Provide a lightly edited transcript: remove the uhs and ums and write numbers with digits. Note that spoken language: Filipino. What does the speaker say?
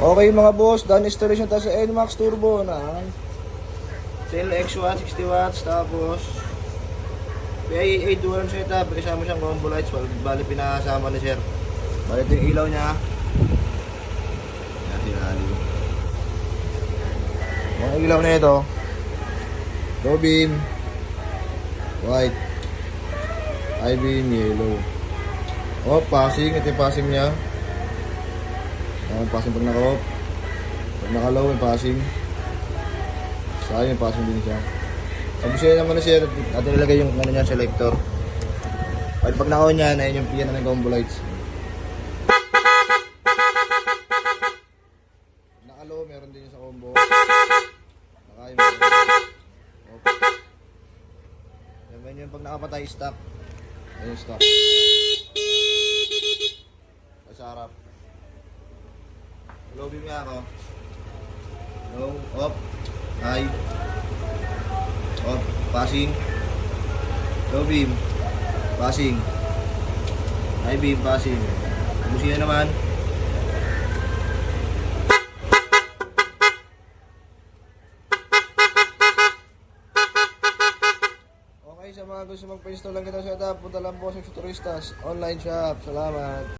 Okay mga boss, done installation tayo sa NMAX Turbo na Cell X1 60 watts, tapos PIA dual setup, kasama siyang combo lights, bali pinakasama ni sir. Bali ito yung ilaw niya. Yan sinali. Ang ilaw na ito, low beam, white, high beam, yellow. Oh, passing, ito yung passing niya. Passing pag naka-off. Pag naka-low, may passing. Saka may passing din siya. Sabi siya naman na siya, at nilagay yung ano niya, selector. Pag naka-on niya, na yun yung piyan ng combo lights. Naka-low, meron din yung sa combo. Naka-high, meron. Off. Yan yun, pag nakapatay, stop. Ayun, stop. Sa harap. Low beam nga ako. Low, off, high, off, passing. Low beam, passing. High beam, passing. Busiya naman. Okay, sa mga gusto magpa-install lang kita sa setup, punta lang po sa Turistas Online Shop. Salamat.